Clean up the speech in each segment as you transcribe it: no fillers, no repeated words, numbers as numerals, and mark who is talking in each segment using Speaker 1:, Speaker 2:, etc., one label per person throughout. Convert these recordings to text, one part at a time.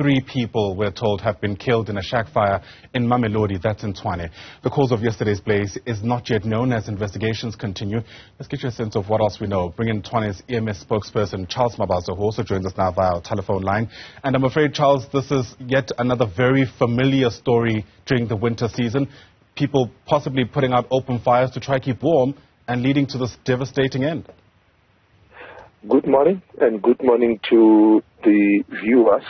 Speaker 1: 3 people, we're told, have been killed in a shack fire in Mamelodi, that's in Tshwane. The cause of yesterday's blaze is not yet known as investigations continue. Let's get you a sense of what else we know. Bring in Tshwane's EMS spokesperson, Charles Mabaso, who also joins us now via our telephone line. And I'm afraid, Charles, this is yet another very familiar story during the winter season. People possibly putting out open fires to try to keep warm and leading to this devastating end.
Speaker 2: Good morning, and good morning to the viewers.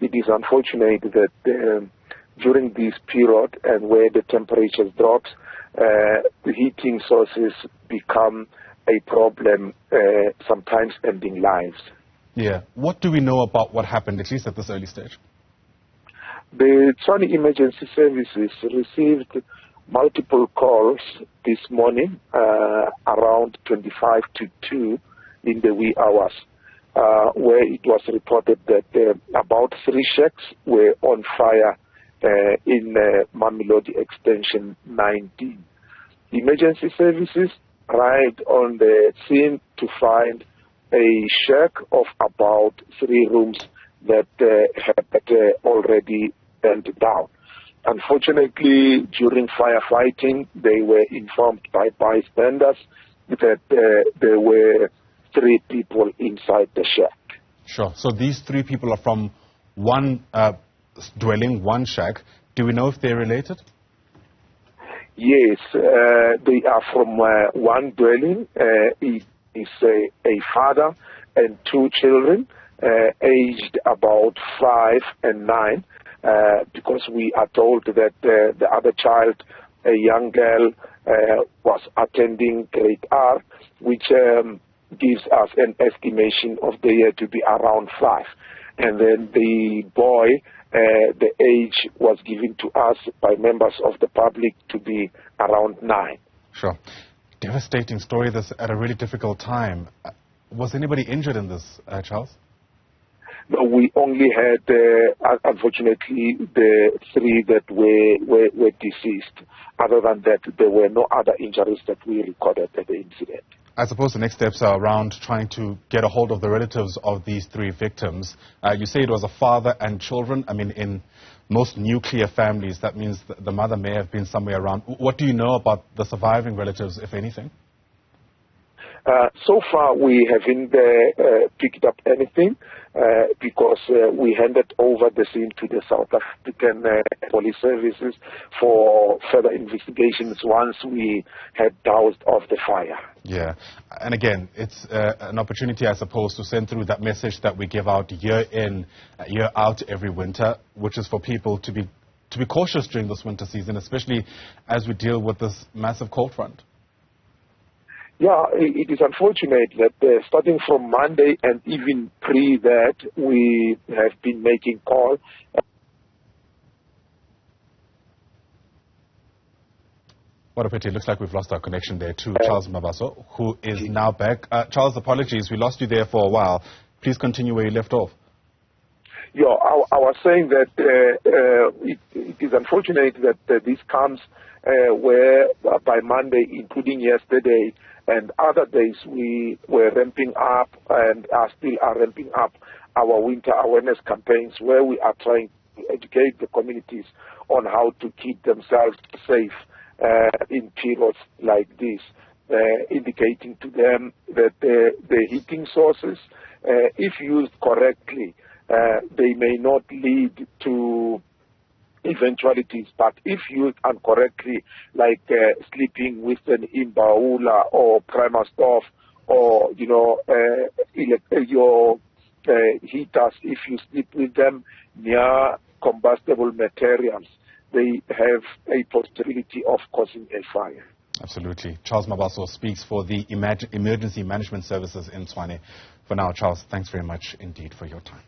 Speaker 2: It is unfortunate that during this period and where the temperature drops, the heating sources become a problem, sometimes ending lives.
Speaker 1: Yeah. What do we know about what happened, at least at this early stage?
Speaker 2: The Tshwane Emergency Services received multiple calls this morning, around 25 to 2 in the wee hours, where it was reported that about 3 shacks were on fire in Mamelodi Extension 19. Emergency services arrived on the scene to find a shack of about 3 rooms that had already burned down. Unfortunately, during firefighting, they were informed by bystanders that there were 3 people inside the shack.
Speaker 1: Sure. So these 3 people are from one dwelling, one shack. Do we know if they're related?
Speaker 2: Yes, they are from one dwelling. It is a father and 2 children, aged about 5 and 9, because we are told that the other child, a young girl, was attending grade R, which gives us an estimation of the year to be around 5. And then the boy, the age was given to us by members of the public to be around 9.
Speaker 1: Sure. Devastating story, this at a really difficult time. Was anybody injured in this, Charles?
Speaker 2: No, we only had, unfortunately, the 3 that were deceased. Other than that, there were no other injuries that we recorded at the incident.
Speaker 1: I suppose the next steps are around trying to get a hold of the relatives of these 3 victims. You say it was a father and children. I mean, in most nuclear families, that means the mother may have been somewhere around. What do you know about the surviving relatives, if anything?
Speaker 2: So far, we haven't picked up anything because we handed over the scene to the South African police services for further investigations once we had doused off the fire.
Speaker 1: Yeah. And again, it's an opportunity, I suppose, to send through that message that we give out year in, year out every winter, which is for people to be cautious during this winter season, especially as we deal with this massive cold front.
Speaker 2: Yeah, it is unfortunate that starting from Monday and even pre that, we have been making calls.
Speaker 1: What a pity. It looks like we've lost our connection there to Charles Mabaso, who is now back. Charles, apologies. We lost you there for a while. Please continue where you left off.
Speaker 2: Yeah, I was saying that it is unfortunate that this comes where by Monday, including yesterday, and other days we were ramping up and still are ramping up our winter awareness campaigns where we are trying to educate the communities on how to keep themselves safe in periods like this, indicating to them that the heating sources, if used correctly, they may not lead to eventualities, but if used incorrectly, like sleeping with an imbaula or primer stove, or your heaters, if you sleep with them near combustible materials, they have a possibility of causing a fire.
Speaker 1: Absolutely. Charles Mabaso speaks for the Emergency Management Services in Tshwane. For now, Charles, thanks very much indeed for your time.